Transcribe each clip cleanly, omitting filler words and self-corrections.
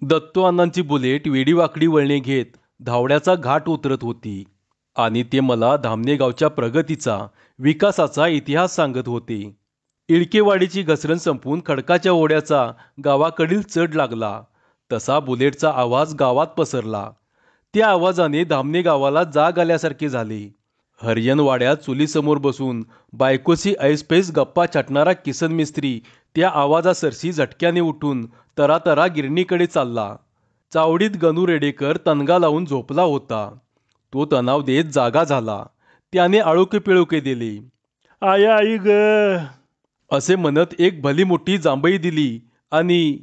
दत्तू अण्णांची बुलेट वेडीवाकडी वळणे घेत धावड्याचा घाट उतरत होती आणि ते मला धामणे गावच्या प्रगतीचा, विकासाचा इतिहास सांगत होते. इळकेवाडीची घसरण संपून खडकाच्या ओढ्याचा गावाकडील चढ लागला तसा बुलेटचा आवाज गावात पसरला. त्या आवाजाने धामणे गावाला जाग आल्यासारखे झाले. हरियनवाड्यात चुलीसमोर बसून बायकोशी ऐसपैस गप्पा छाटणारा किसन मिस्त्री त्या आवाजासरशी झटक्याने उठून तरातरा गिरणीकडे चालला. चावडीत गणू रेडेकर तणगा लावून झोपला होता. तो तणाव देत जागा झाला. त्याने आळोके पिळोके दिले. आया आई ग असे म्हणत एक भली मोठी जांभई दिली आणि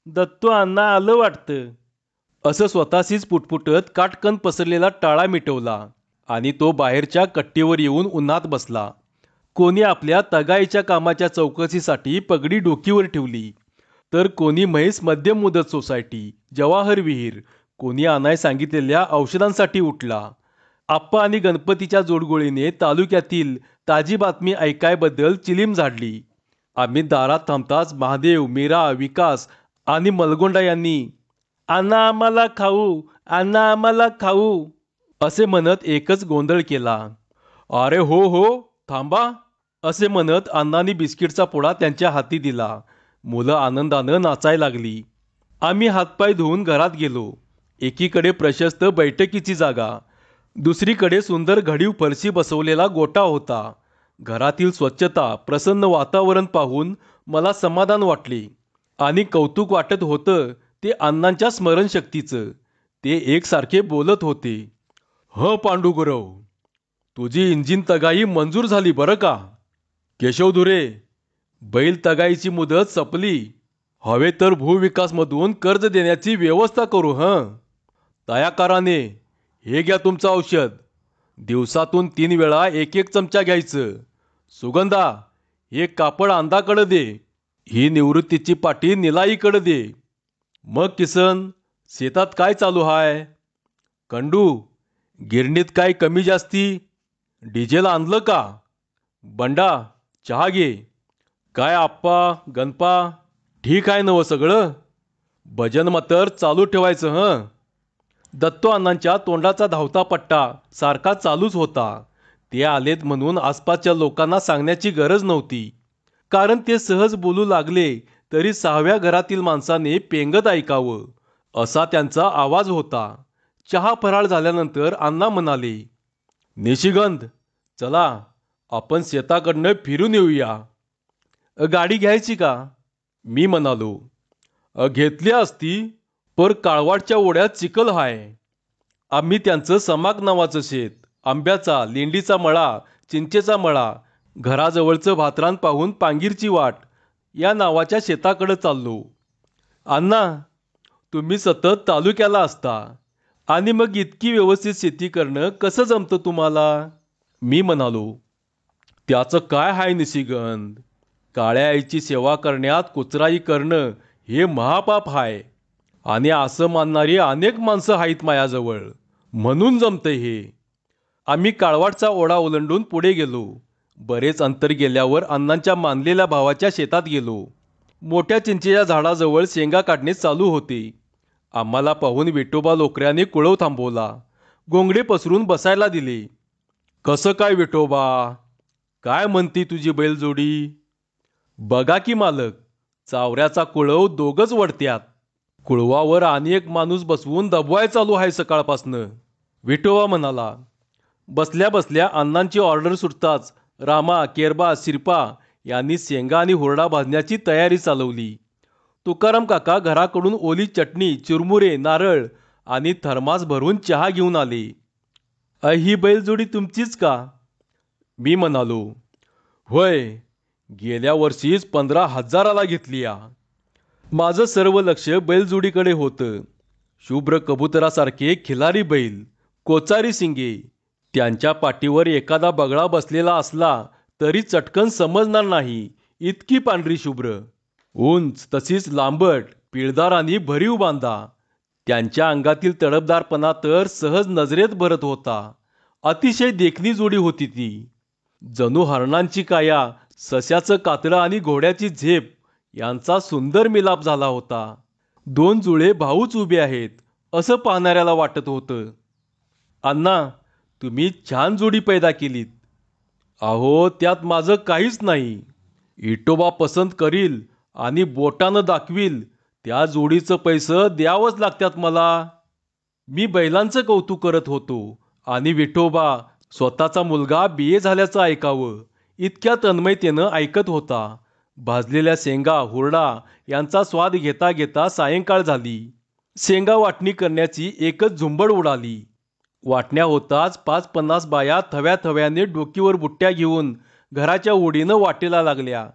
दत्तू अण्णा आलं वाटतं असं स्वतःशीच पुटपुटत काटकन पसरलेला टाळा मिटवला आणि तो बाहेरच्या कट्टीवर येऊन उन्हात बसला. कोणी आपल्या तगाईच्या कामाच्या चौकशीसाठी पगडी डोकीवर ठेवली, तर कोणी म्हैस मध्यम मुदत सोसायटी, जवाहर विहीर, कोणी आणाय सांगितलेल्या औषधांसाठी उठला. आप्पा आणि गणपतीच्या जोडगोळीने तालुक्यातील ताजी बातमी ऐकायबद्दल चिलीम झाडली. आम्ही दारात थांबताच महादेव, मीरा, विकास आणि मलगोंडा यांनी "अण्णा आम्हाला खाऊ, अण्णा आम्हाला खाऊ" असे म्हणत एकच गोंधळ केला. "अरे हो हो, थांबा" असे म्हणत अण्णांनी बिस्किटचा पुडा त्यांच्या हाती दिला. मुलं आनंदानं नाचायला लागली. आम्ही हातपाय धुवून घरात गेलो. एकीकडे प्रशस्त बैठकीची जागा, दुसरीकडे सुंदर घडीव फरशी बसवलेला गोठा होता. घरातील स्वच्छता, प्रसन्न वातावरण पाहून मला समाधान वाटले आणि कौतुक वाटत होतं ते अण्णांच्या स्मरणशक्तीचं. ते एकसारखे बोलत होते. पांडुगुरव, तुझी इंजिन तगाई मंजूर झाली बरं का. केशवधुरे, बैल तगाईची मुदत संपली. हवे तर भूविकासमधून कर्ज देण्याची व्यवस्था करू. तयाकाराने हे घ्या तुमचं औषध. दिवसातून 3 वेळा 1-1 चमचा घ्यायचं. सुगंधा, हे कापड अंधाकडे दे. ही निवृत्तीची पाटी निलाईकडे दे. मग किसन, शेतात काय चालू हाय? कंडू, गिरणीत काय कमी जास्ती? डिझेल आणलं का? बंडा, चहा घे. काय आप्पा, गणपा, ठीक आहे नवं सगळं? भजन मात्र चालू ठेवायचं. दत्तू अण्णांच्या तोंडाचा धावता पट्टा सारखा चालूच होता. ते आलेत म्हणून आसपासच्या लोकांना सांगण्याची गरज नव्हती, कारण ते सहज बोलू लागले तरी 6व्या घरातील माणसाने पेंगत ऐकावं असा त्यांचा आवाज होता. चहा फराळ झाल्यानंतर अण्णा म्हणाले, निशिगंध, चला आपण शेताकडनं फिरून येऊया. गाडी घ्यायची का? मी म्हणालो, घेतली असती, पर काळवाडच्या ओढ्यात चिखल हाय. आम्ही त्यांचं समाग नावाचं शेत, आंब्याचा, लेंडीचा मळा, चिंचेचा मळा, घराजवळचं भातरान पाहून पांगीरची वाट या नावाच्या शेताकडे चाललो. अण्णा, तुम्ही सतत तालुक्याला असता आणि मग इतकी व्यवस्थित शेती करणं कसं जमतं तुम्हाला? मी म्हणालो, त्याचं काय हाय निशिगंध, काळ्या आईची सेवा करण्यात कुचराई करणं हे महापाप हाय आणि असं मानणारी अनेक माणसं आहेत माझ्याजवळ, म्हणून जमतं हे. आम्ही काळवाडचा ओढा ओलांडून पुढे गेलो. बरेच अंतर गेल्यावर अण्णांच्या मानलेल्या भावाच्या शेतात गेलो. मोठ्या चिंचेच्या झाडाजवळ शेंगा काढणे चालू होते. आम्हाला पाहून विठोबा लोकऱ्याने कुळव थांबवला. घोंगडे पसरून बसायला दिले. कसं काय विठोबा, काय म्हणती तुझी बैलजोडी? बघा की मालक, चावऱ्याचा कुळव दोघच वडत्यात. कुळवावर आणि एक माणूस बसवून दबवाय चालू आहे सकाळपासनं, विठोबा म्हणाला. बसल्या बसल्या अण्णांची ऑर्डर सुटताच रामा, केरबा, शिरपा यांनी शेंगा आणि हुरडा भाजण्याची तयारी चालवली. तुकाराम काका घराकडून ओली चटणी, चिरमुरे, नारळ आणि थर्मास भरून चहा घेऊन आले. ही बैलजोडी तुमचीच का? मी म्हणालो, होय, गेल्या वर्षीच 15,000ला घेतली या. माझं सर्व लक्ष बैलजोडीकडे होतं. शुभ्र कबुतरासारखे खिलारी बैल, कोचारी शिंगे, त्यांच्या पाठीवर एखादा बगळा बसलेला असला तरी चटकन समजणार नाही इतकी पांढरी शुभ्र, उंच तशीच लांबट, पिळदार आणि भरीव बांधा. त्यांच्या अंगातील तडफदारपणा तर सहज नजरेत भरत होता. अतिशय देखणी जोडी होती ती. जणू हरणांची काया, सस्याचं कातडं आणि घोड्याची झेप यांचा सुंदर मिलाप झाला होता. दोन जुळे भाऊच उभे आहेत असं पाहणाऱ्याला वाटत होतं. अण्णा, तुम्ही छान जोडी पैदा केलीत. अहो, त्यात माझं काहीच नाही. इटोबा पसंत करील आणि बोटानं दाखवील त्या जोडीचं पैसं द्यावंच लागतात मला. मी बैलांचं कौतुक करत होतो आणि विठोबा स्वतःचा मुलगा बी ए झाल्याचं ऐकावं इतक्या तन्मयतेनं ऐकत होता. भाजलेल्या शेंगा हुरडा यांचा स्वाद घेता घेता सायंकाळ झाली. शेंगा वाटणी करण्याची एकच झुंबड उडाली. वाटण्या होताच 5-50 बाया थव्या थव्याने डोकीवर बुट्ट्या घेऊन घराच्या ओढीनं वाटेला लागल्या.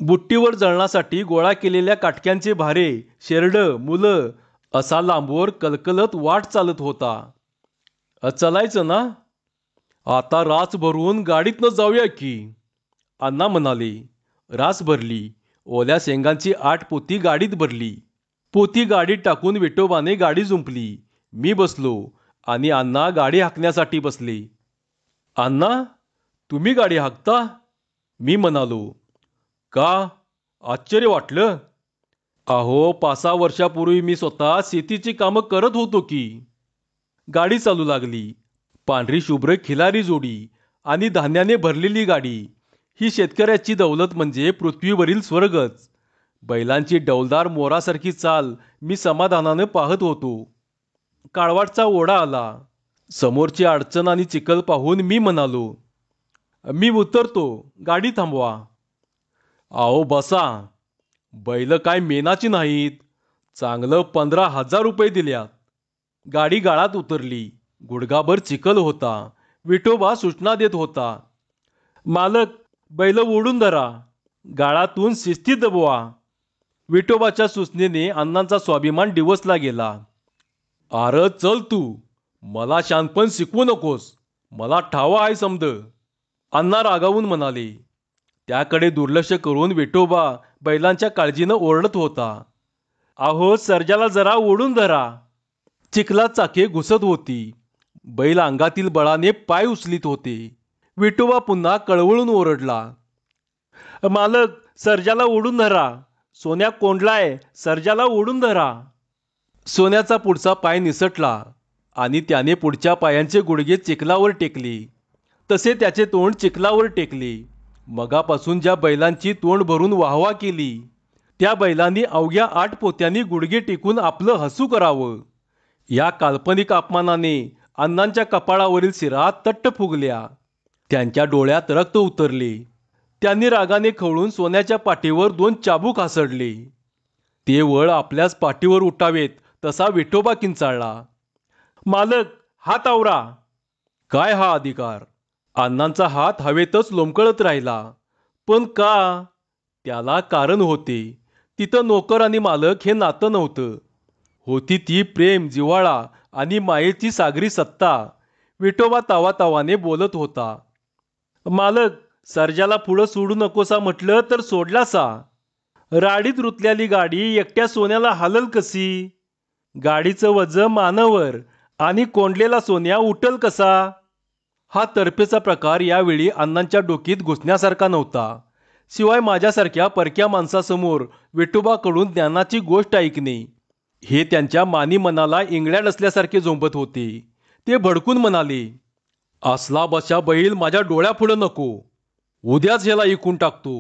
बुट्टीवर जळणासाठी गोळा केलेल्या काटक्यांचे भारे, शेरडं, मुलं असा लांबवर कलकलत वाट चालत होता. चलायचं ना? आता रास भरून गाडीतनं जाऊया की, अण्णा म्हणाले. रास भरली. ओल्या शेंगांची 8 पोती गाडीत भरली. पोती गाडीत टाकून विठोबाने गाडी जुंपली. मी बसलो आणि अण्णा गाडी हाकण्यासाठी बसले. अण्णा, तुम्ही गाडी हाकता? मी म्हणालो. का? आश्चर्य वाटलं? अहो, 5-6 वर्षापूर्वी मी स्वतः शेतीची कामं करत होतो की. गाडी चालू लागली. पांढरी शुभ्र खिलारी जोडी आणि धान्याने भरलेली गाडी ही शेतकऱ्याची दौलत म्हणजे पृथ्वीवरील स्वर्गच. बैलांची डौलदार मोरासारखी चाल मी समाधानानं पाहत होतो. काळवाटचा ओढा आला. समोरची अडचण आणि चिखल पाहून मी म्हणालो, मी उतरतो, गाडी थांबवा. अहो बसा. बैल काय मेनाची नाहीत. चांगलं 15,000 रुपये दिल्यात. गाडी गाळात उतरली. गुडघाभर चिखल होता. विठोबा सूचना देत होता. मालक, बैल ओढून धरा. गाळातून शिस्तीत दबवा. विठोबाच्या सूचनेने अण्णांचा स्वाभिमान डिवचला गेला. अरे चल तू. मला शानपण शिकवू नकोस. मला ठावा आहे समद, अण्णा रागावून म्हणाले. त्याकडे दुर्लक्ष करून विठोबा बैलांच्या काळजीनं ओरडत होता. अहो, सर्जाला जरा ओढून धरा. चिखलात चाके घुसत होती. बैल अंगातील बळाने पाय उचलीत होते. विठोबा पुन्हा कळवळून ओरडला. मालक, सर्जाला ओढून धरा. सोन्या कोंडलाय, सर्जाला ओढून धरा. सोन्याचा पुढचा पाय निसटला आणि त्याने पुढच्या पायांचे गुडघे चिखलावर टेकले. तसे त्याचे तोंड चिखलावर टेकले. मगापासून ज्या बैलांची तोंड भरून वाहवा केली त्या बैलांनी अवघ्या 8 पोत्यांनी गुडघे टेकून आपलं हसू करावं. या काल्पनिक अपमानाने अण्णांच्या कपाळावरील शिरा तट्ट फुगल्या. त्यांच्या डोळ्यात रक्त उतरले. त्यांनी रागाने खवळून सोन्याच्या पाठीवर 2 चाबूक हासडले. ते वळ आपल्याच पाठीवर उठावेत तसा विठोबा किंचाळला. मालक, हात आवरा. काय हा अधिकार? अण्णांचा हात हवेतच लोंबकळत राहिला. पण का? त्याला कारण होते. तिथं नोकर आणि मालक हे नातं नव्हतं. होती ती प्रेम, जिव्हाळा आणि मायेची सागरी सत्ता. विठोबा तावातावाने बोलत होता. मालक, सर्जाला पुढं सोडू नकोसा म्हटलं तर सोडलासा. राडीत रुतल्याली गाडी एकट्या सोन्याला हालल कशी? गाडीचं वजन मानावर आणि कोंडलेला सोन्या उठल कसा? हा तर्फेचा प्रकार यावेळी अण्णांच्या डोकीत घुसण्यासारखा नव्हता. शिवाय माझ्यासारख्या परक्या माणसासमोर विठोबाकडून ज्ञानाची गोष्ट ऐकणे हे त्यांच्या मानी मनाला इंगळ्या डसल्यासारखे झोंबत होते. ते भडकून म्हणाले, असला बशा बैल माझ्या डोळ्यापुढं नको. उद्याच ह्याला इकून टाकतो.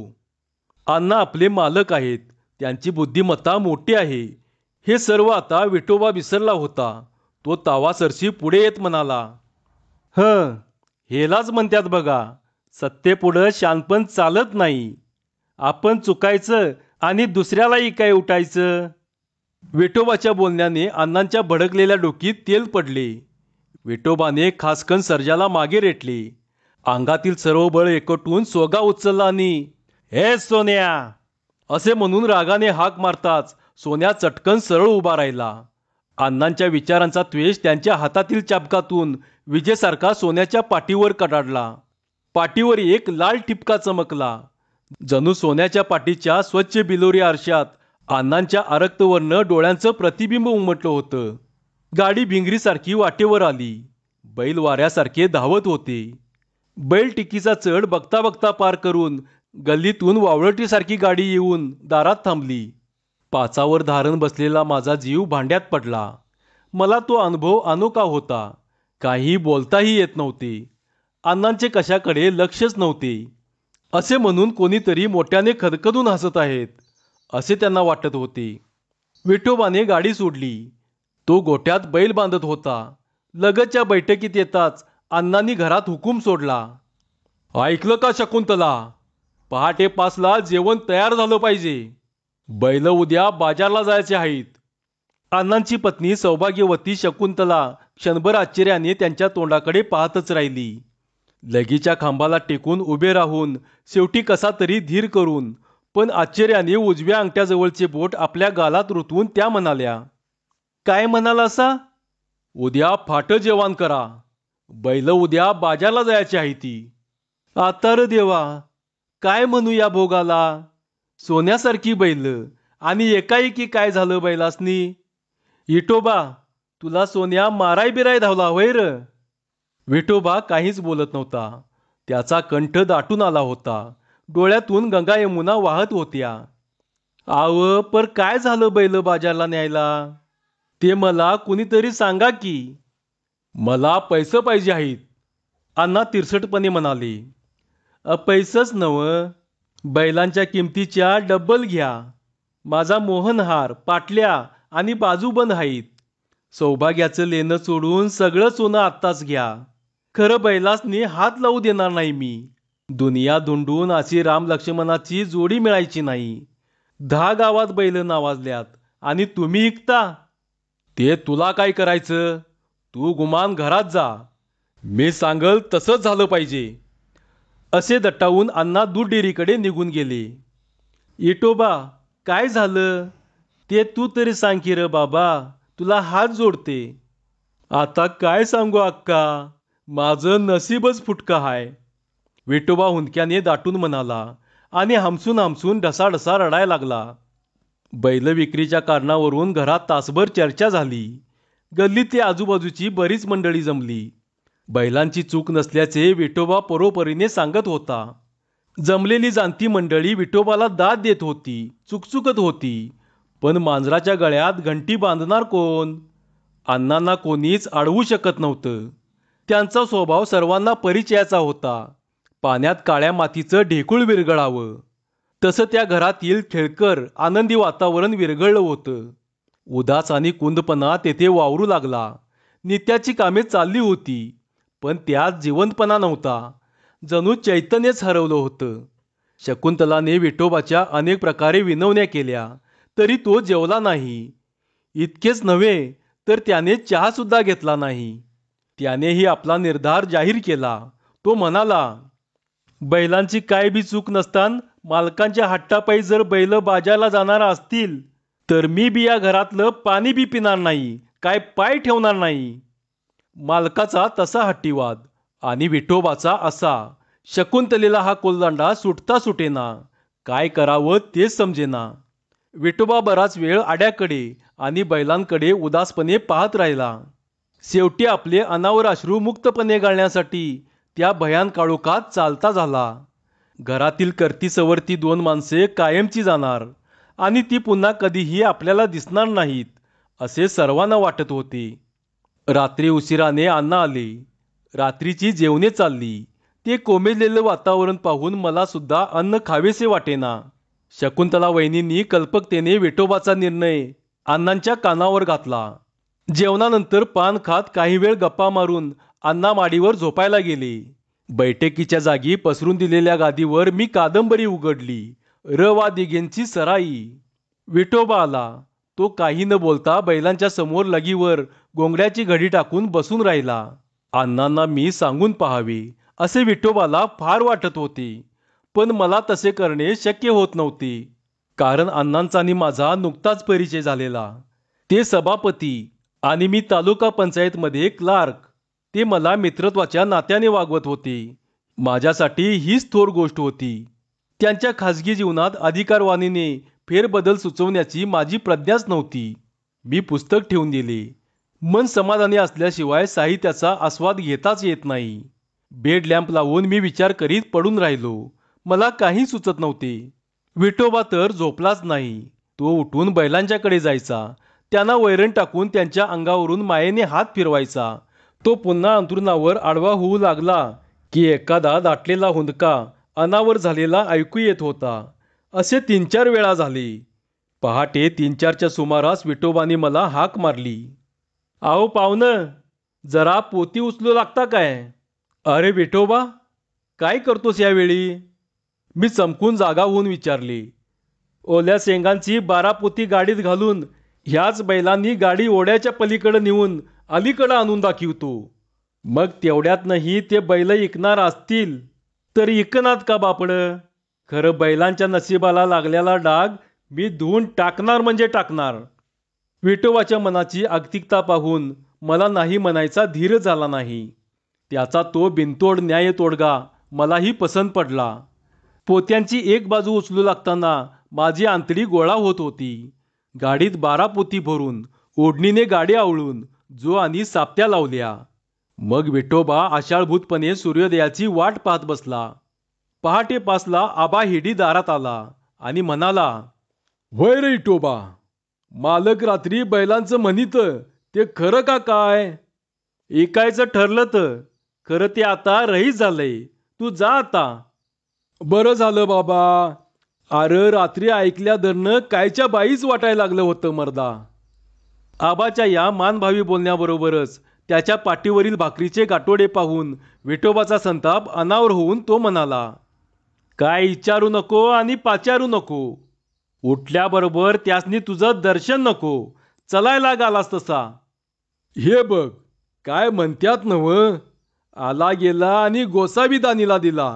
अण्णा आपले मालक आहेत. त्यांची बुद्धिमत्ता मोठी आहे. हे सर्व आता विठोबा विसरला होता. तो तावासरशी पुढे येत म्हणाला, हेलाच म्हणतात बघा, सत्तेपुढं शानपण चालत नाही. आपण चुकायचं आणि दुसऱ्याला इकाय उठायचं. विठोबाच्या बोलण्याने अण्णांच्या भडकलेल्या डोकीत तेल पडले. विठोबाने खासकन सर्जाला मागे रेटले. अंगातील सर्व बळ एकवटून सोगा उचलला आणि हे सोन्या असे म्हणून रागाने हाक मारताच सोन्या चटकन सरळ उभा राहिला. अण्णांच्या विचारांचा त्वेष त्यांच्या हातातील चाबकातून विजेसारखा सोन्याच्या पाठीवर कडाडला. पाठीवर एक लाल ठिपका चमकला. जणू सोन्याच्या पाठीच्या स्वच्छ बिलोरी आरशात अण्णांच्या आरक्तवर्ण डोळ्यांचं प्रतिबिंब उमटलं होतं. गाडी भिंगरीसारखी वाटेवर आली. बैल वाऱ्यासारखे धावत होते. बैल टिकीचा चढ बघता बघता पार करून गल्लीतून वावळटीसारखी गाडी येऊन दारात थांबली. पाचावर धारण बसलेला माझा जीव भांड्यात पडला. मला तो अनुभव अनोखा होता. काही बोलताही येत नव्हते. अण्णांचे कशाकडे लक्षच नव्हते. असे म्हणून कोणीतरी मोठ्याने खदखदून हसत आहेत असे त्यांना वाटत होते. विठोबाने गाडी सोडली. तो गोठ्यात बैल बांधत होता. लगतच्या बैठकीत येताच अण्णांनी घरात हुकूम सोडला. ऐकलं का शकुंतला? पहाटे 5ला जेवण तयार झालं पाहिजे. बैल उद्या बाजारला जायचे आहेत. अण्णांची पत्नी सौभाग्यवती शकुंतला क्षणभर आश्चर्याने त्यांच्या तोंडाकडे पाहतच राहिली. लगीच्या खांबाला टेकून उभे राहून शेवटी कसा तरी धीर करून पण आश्चर्याने उजव्या अंगठ्याजवळचे बोट आपल्या गालात रुतवून त्या म्हणाल्या, काय म्हणाला असा? उद्या फाटं जेवण करा. बैल उद्या बाजारला जायची आहे ती. आता र देवा, काय म्हणू या भोगाला? सोन्यासारखी बैल आणि एकाएकी काय झालं बैलासनी? विठोबा, तुला सोन्या माराय बिराय धावला होय र? विठोबा काहीच बोलत नव्हता. त्याचा कंठ दाटून आला होता. डोळ्यातून गंगा यमुना वाहत होत्या. आव, पर काय झालं बैल बाजारला न्यायला? ते मला कुणीतरी सांगा की. मला पैसे पाहिजे आहेत. अण्णा तिरसटपणे म्हणाले. पैसच नव, बैलांच्या किमतीच्या डब्बल घ्या. माझा मोहनहार, पाटल्या आणि बाजूबंद आहेत. सौभाग्याचं लेणं सोडून सगळं सोनं आत्ताच घ्या. खरं बैलासनी हात लावू देणार नाही मी. दुनिया धुंडून अशी राम लक्ष्मणाची जोडी मिळायची नाही. 10 गावात बैल नावाजल्यात आणि तुम्ही ऐकता? ते तुला काय करायचं? तू गुमान घरात जा. मी सांगल तसंच झालं पाहिजे. असे दटावून अण्णा दूध डेअरीकडे निघून गेले. विठोबा, काय झालं ते तू तरी सांग की र बाबा, तुला हात जोडते. आता काय सांगू अक्का, माझं नशीबच फुटकं हाय. विठोबा हुंदक्याने दाटून म्हणाला आणि हमसून हमसून ढसाढसा रडायला लागला. बैल विक्रीच्या कारणावरून घरात तासभर चर्चा झाली. गल्लीतली आजूबाजूची बरीच मंडळी जमली. बैलांची चूक नसल्याचे विठोबा परोपरीने सांगत होता. जमलेली जाणती मंडळी विठोबाला दाद देत होती, चुकचुकत होती. पण मांजराच्या गळ्यात घंटी बांधणार कोण? अण्णांना कोणीच अडवू शकत नव्हतं. त्यांचा स्वभाव सर्वांना परिचयाचा होता. पाण्यात काळ्या मातीचं ढेकूळ विरघळावं तसं त्या घरातील खेळकर आनंदी वातावरण विरघळलं होतं. उदास आणि कुंदपणा तेथे वावरू लागला. नित्याची कामे चालली होती, पण त्यात जिवंतपणा नव्हता. जणू चैतन्यच हरवलं होतं. शकुंतलाने विठोबाच्या अनेक प्रकारे विनवण्या केल्या, तरी तो जेवला नाही. इतकेच नव्हे तर त्याने चहासुद्धा घेतला नाही. त्यानेही आपला निर्धार जाहीर केला. तो म्हणाला, बैलांची काय बी चूक नसताना मालकांच्या हट्टापायी जर बैल बाजारला जाणार असतील तर मी बी या घरातलं पाणी बी पिणार नाही, काय पाय ठेवणार नाही. मालकाचा तसा हट्टीवाद आणि विठोबाचा असा. शकुंतलेला हा कोलदांडा सुटता सुटेना. काय करावं तेच समजेना. विठोबा बराच वेळ आड्याकडे आणि बैलांकडे उदासपणे पाहत राहिला. शेवटी आपले अनावर अश्रू मुक्तपणे गाळण्यासाठी त्या भयान काळोखात चालता झाला. घरातील करती सवरती 2 माणसे कायमची जाणार आणि ती पुन्हा कधीही आपल्याला दिसणार नाहीत असे सर्वांना वाटत होते. रात्री उशिराने अण्णा आले. रात्रीची जेवणे चालली. ते कोमेजलेलं वातावरण पाहून मला सुद्धा अन्न खावेसे वाटेना. शकुंतला वहिनींनी कल्पकतेने विठोबाचा निर्णय अण्णांच्या कानावर घातला. जेवणानंतर पान खात काही वेळ गप्पा मारून अण्णा माडीवर झोपायला गेले. बैठकीच्या जागी पसरून दिलेल्या गादीवर मी कादंबरी उघडली. र वा दिघेंची सराई. विठोबा आला. तो काही न बोलता बैलांच्या समोर लगीवर गोंगड्याची घडी टाकून बसून राहिला. अण्णांना मी सांगून पाहावे असे विठोबाला फार वाटत होते, पण मला तसे करणे शक्य होत नव्हते. कारण अण्णांचा आणि माझा नुकताच परिचय झालेला. ते सभापती आणि मी तालुका पंचायतमध्ये क्लार्क. ते मला मित्रत्वाच्या नात्याने वागवत होते. माझ्यासाठी हीच थोर गोष्ट होती. त्यांच्या खाजगी जीवनात अधिकारवाणीने फेरबदल सुचवण्याची माझी प्रज्ञाच नव्हती. मी पुस्तक ठेवून दिले. मन समाधानी असल्याशिवाय साहित्याचा आस्वाद घेताच येत नाही. बेड लॅम्प लावून मी विचार करीत पडून राहिलो. मला काही सुचत नव्हते. विठोबा तर झोपलाच नाही. तो उठून बैलांच्याकडे जायचा, त्यांना वैरण टाकून त्यांच्या अंगावरून मायेने हात फिरवायचा. तो पुन्हा अंथरुणावर आडवा होऊ लागला की एखादा दाटलेला हुंदका अनावर झालेला ऐकू येत होता. असे 3-4 वेळा झाले. पहाटे 3-4च्या सुमारास विठोबाने मला हाक मारली. "अहो पाहुणं, जरा पोती उचलू लागता काय?" "अरे विठोबा, काय करतोस यावेळी?" मी चमकून जागा होऊन विचारले. "ओल्या शेंगांची 12 पोती गाडीत घालून ह्याच बैलांनी गाडी ओढ्याच्या पलीकडे नेऊन अलीकडं आणून दाखवतो. मग तेवढ्यातनंही ते बैल इकणार असतील तर इकनात का बापडं? खरं बैलांच्या नशिबाला लागलेला डाग मी धुवून टाकणार म्हणजे टाकणार." विठोबाच्या मनाची आगतिकता पाहून मला नाही म्हणायचा धीर झाला नाही. त्याचा तो बिनतोड न्याय तोडगा मलाही पसंत पडला. पोत्यांची एक बाजू उचलू लागताना माझी आंतडी गोळा होत होती. गाडीत 12 पोती भरून ओढणीने गाडी आवळून जो आणि सापट्या लावल्या. मग विठोबा आषाढभूतपणे सूर्योदयाची वाट पाहत बसला. पहाटे 5ला आबा हिडी दारात आला आणि म्हणाला, "होय रे विठोबा, मालक रात्री बैलांचं म्हणित ते खरं का काय?" "ऐकायचं ठरलं तर. खरं ते आता रहीत झालंय. तू जा आता." "बरं झालं बाबा. अरे रात्री ऐकल्या धरणं कायच्या बाईच वाटायला लागलं होतं मर्दा." आबाच्या या मानभावी बोलण्याबरोबरच त्याच्या पाठीवरील भाकरीचे गाठोडे पाहून विठोबाचा संताप अनावर होऊन तो म्हणाला, "काय विचारू नको आणि पाचारू नको. उठल्याबरोबर त्यासनी तुझं दर्शन नको. चलायला गालास तसा." "हे बघ, काय म्हणत्यात नव्ह, आला गेला आणि गोसावी दानीला दिला.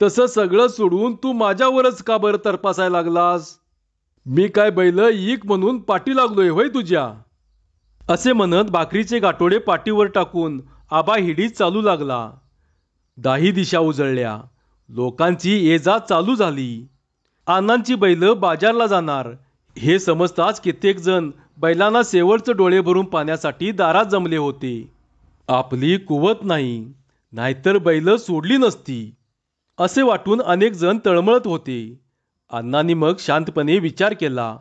तसं सगळं सोडून तू माझ्यावरच का बरं तरपासायला लागलास? मी काय बैल इक म्हणून पाठी लागलोय होय तुझ्या?" असे म्हणत भाकरीचे गाठोडे पाठीवर टाकून आबा हिडीत चालू लागला. दाही दिशा उजळल्या. लोकांची ये-जा चालू झाली. अण्णांची बैल बाजारला जाणार हे समजताच कित्येक जण बैलांना शेवटचं डोळे भरून पाण्यासाठी दारात जमले होते. आपली कुवत नाही, नाहीतर बैल सोडली नसती असे वाटून अनेक जण तळमळत होते. अण्णांनी मग शांतपणे विचार केला.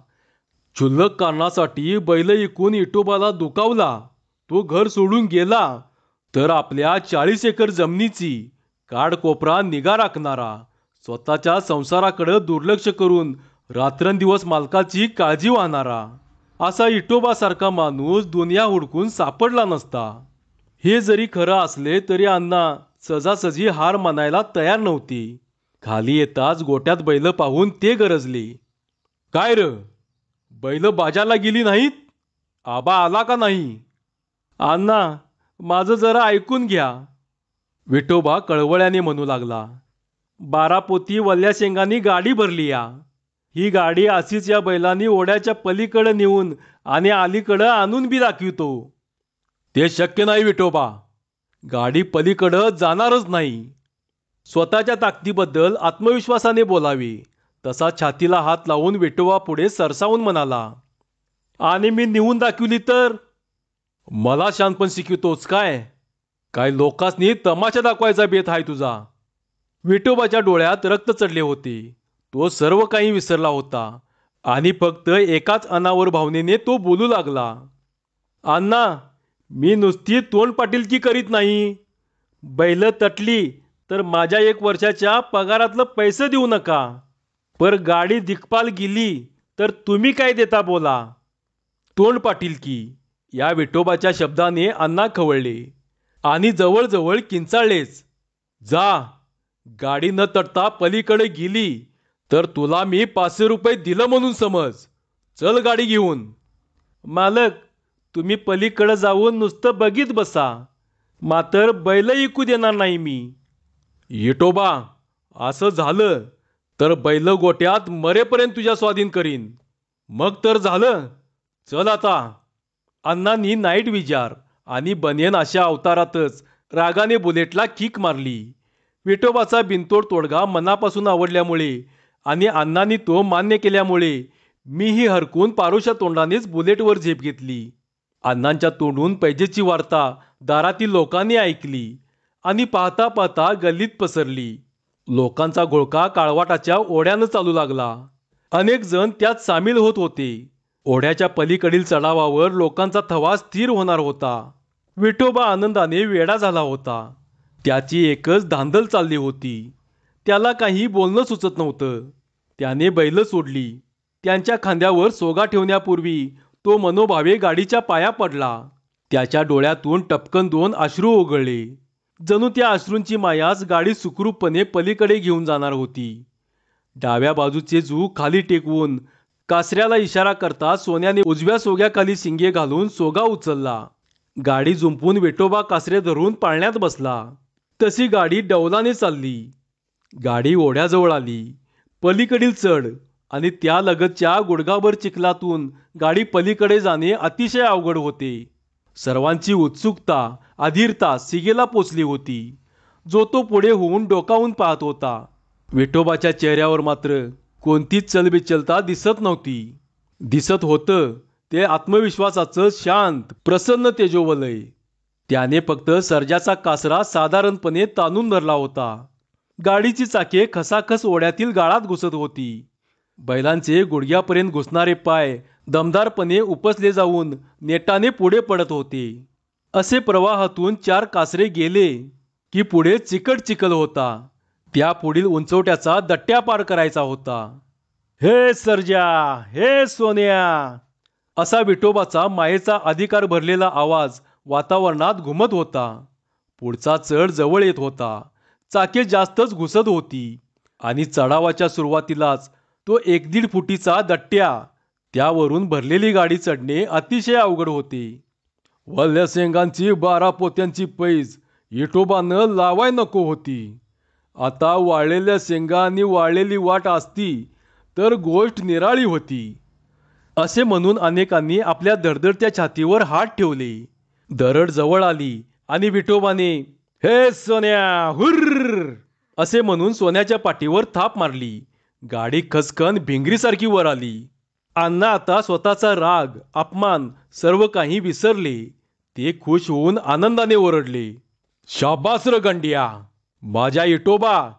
क्षुल्लक कारणासाठी बैल इकून विठोबाला दुखावला, तो घर सोडून गेला, तर आपल्या 40 एकर जमिनीची काडकोपरा निगा राखणारा, स्वतःच्या संसाराकडे दुर्लक्ष करून रात्रंदिवस मालकाची काळजी वाहणारा असा विठोबासारखा माणूस दुनिया हुडकून सापडला नसता. हे जरी खरं असले तरी अण्णा सहजासहजी हार मानायला तयार नव्हती. खाली येताच गोट्यात बैल पाहून ते गरजले. "काय र, बैल बाजारला गेली नाहीत? आबा आला का नाही?" "अण्णा, माझं जरा ऐकून घ्या." विठोबा कळवळ्याने म्हणू लागला. 12 पोती वल्ल्या शेंगांनी गाडी भरली या. ही गाडी अशीच या बैलांनी ओढ्याच्या पलीकडे नेऊन आणि अलीकडं आणून बी दाखवितो." "ते शक्य नाही विठोबा. गाडी पलीकडं जाणारच नाही." स्वतःच्या ताकदीबद्दल आत्मविश्वासाने बोलावे तसा छातीला हात लावून विठोबा पुढे सरसावून म्हणाला, "आणि मी नेऊन दाखविली तर?" "मला शानपण शिकवतोच काय? काय लोकांसनी तमाशा दाखवायचा बेत आहे तुझा?" विठोबाच्या डोळ्यात रक्त चढले होते. तो सर्व काही विसरला होता आणि फक्त एकाच अनावर भावनेने तो बोलू लागला. "अण्णा, मी नुसती तोंड पाटीलकी करीत नाही. बैल तटली तर माझ्या 1 वर्षाच्या पगारातलं पैसे देऊ नका. पर गाडी दिखपाल गेली तर तुम्ही काय देता बोला." तोंड पाटीलकी या विठोबाच्या शब्दाने अण्णा खवळले आणि जवळजवळ किंचाळलेच. "जा, गाडी न तटता पलीकडे गेली तर तुला मी 500 रुपये दिलं म्हणून समज. चल गाडी घेऊन." "मालक, तुम्ही पलीकडे जाऊन नुसतं बघीत बसा, मात्र बैल इकू देणार नाही मी." "विठोबा, असं झालं तर बैल गोट्यात मरेपर्यंत तुझ्या स्वाधीन करीन. मग तर झालं. चल आता." अण्णांनी नाईट विजार आणि बनियन अशा अवतारातच रागाने बुलेटला किक मारली. विठोबाचा बिनतोड तोडगा मनापासून आवडल्यामुळे आणि अण्णांनी तो मान्य केल्यामुळे मीही हरकून पारोशा तोंडानेच बुलेटवर झेप घेतली. अण्णांच्या तोंडून पैजेची वार्ता दारातील लोकांनी ऐकली आणि पाहता पाहता गल्लीत पसरली. लोकांचा घोळका काळवाटाच्या ओढ्यानं चालू लागला. अनेक जण त्यात सामील होत होते. ओढ्याच्या पलीकडील चढावावर लोकांचा थवा स्थिर होणार होता. विठोबा आनंदाने वेडा झाला होता. त्याची एकच धांदल चालली होती. त्याला काही बोलणं सुचत नव्हतं. त्याने बैल सोडली. त्यांच्या खांद्यावर सोगा ठेवण्यापूर्वी तो मनोभावे गाडीच्या पाया पडला. त्याच्या डोळ्यातून टपकन 2 अश्रू ओघळले. जणू त्या अश्रूंची मायाच गाडी सुखरूपपणे पलीकडे घेऊन जाणार होती. डाव्या बाजूचे जू खाली टेकवून कासऱ्याला इशारा करता सोन्याने उजव्या सोग्याखाली शिंगे घालून सोगा उचलला. गाडी जुंपून विठोबा कासरे धरून पाळण्यात बसला. तशी गाडी डौलाने चालली. गाडी ओढ्याजवळ आली. पलीकडील चढ आणि त्या लगतच्या गुडघाभर चिखलातून गाडी पलीकडे जाणे अतिशय अवघड होते. सर्वांची उत्सुकता, अधीरता शिगेला पोचली होती. जो तो पुढे होऊन डोकावून पाहत होता. विठोबाच्या चेहऱ्यावर मात्र कोणतीच चलबिचलता दिसत नव्हती. दिसत होतं ते आत्मविश्वासाचं शांत, प्रसन्न तेजोवलय. त्याने फक्त सर्जाचा कासरा साधारणपणे ताणून धरला होता. गाडीची चाके खसाखस ओढ्यातील गाळात घुसत होती. बैलांचे गुडघ्यापर्यंत घुसणारे पाय दमदारपणे उपसले जाऊन नेटाने पुढे पडत होते. असे प्रवाहातून 4 कासरे गेले की पुढे चिकट चिखल होता. त्या पुढील उंचवट्याचा दट्ट्या पार करायचा होता. हे सर्जा, हे सोन्या, असा विठोबाचा मायेचा अधिकार भरलेला आवाज वातावरणात घुमत होता. पुढचा चढ जवळ येत होता. चाके जास्तच घुसत होती आणि चढावाच्या सुरुवातीलाच तो 1-1.5 फुटीचा दट्ट्या, त्यावरून भरलेली गाडी चढणे अतिशय अवघड होते. वल्ल्या शेंगांची 12 पोत्यांची पैज विठोबानं लावाय नको होती. आता वाळलेल्या शेंगा आणि वाळलेली वाट असती तर गोष्ट निराळी होती. असे म्हणून अनेकांनी आपल्या धडधडत्या छातीवर हात ठेवले. दरड जवळ आली आणि विठोबाने हे सोन्या हुर्र असे म्हणून सोन्याच्या पाठीवर थाप मारली. गाडी खसकन भिंगरीसारखी वर आली. अण्णा आता स्वतःचा राग, अपमान सर्व काही विसरले. ते खुश होऊन आनंदाने ओरडले, शाबास र गंड्या, माझ्या विठोबा,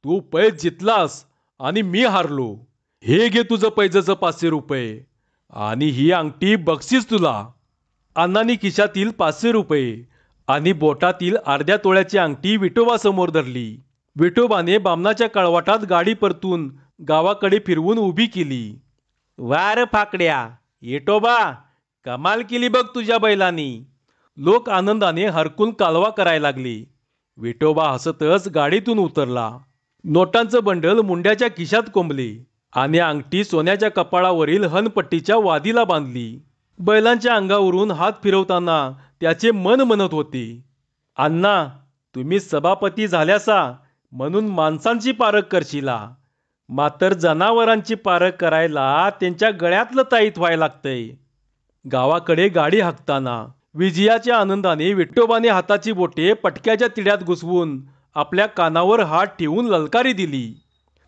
तू पैज जितलास आणि मी हारलो. हे घे तुझं पैजचं 500 रुपये आणि ही अंगठी बक्षीस तुला. अण्णांनी खिशातील 500 रुपये आणि बोटातील अर्ध्या तोळ्याची अंगठी विठोबासमोर धरली. विठोबाने बामणाच्या कळवाटात गाडी परतून गावाकडे फिरवून उभी केली. वार फाकड्या, विठोबा, कमाल केली बघ तुझ्या बैलांनी. लोक आनंदाने हरकून कालवा करायला लागले. विठोबा हसतच गाडीतून उतरला. नोटांचं बंडल मुंड्याच्या खिशात कोंबले आणि अंगठी सोन्याच्या कपाळावरील हनपट्टीच्या वादीला बांधली. बैलांच्या अंगावरून हात फिरवताना त्याचे मन म्हणत होते, अण्णा, तुम्ही सभापती झाल्यासा म्हणून माणसांची पारख करशिला, मात्र जनावरांची पारख करायला त्यांच्या गळ्यातलं ताईत व्हायला लागतंय. गावाकडे गाडी हाकताना विजयाच्या आनंदाने विठोबाने हाताची बोटे पटक्याच्या तिड्यात घुसवून आपल्या कानावर हात ठेवून ललकारी दिली.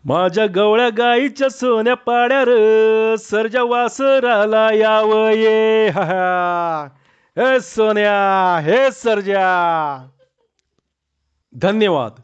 माझ्या गवळ्या गाईच्या सोन्या पाड्या र, सर्जा वासराला यावये, हा हा, हे सोन्या, हे सर्जा. धन्यवाद.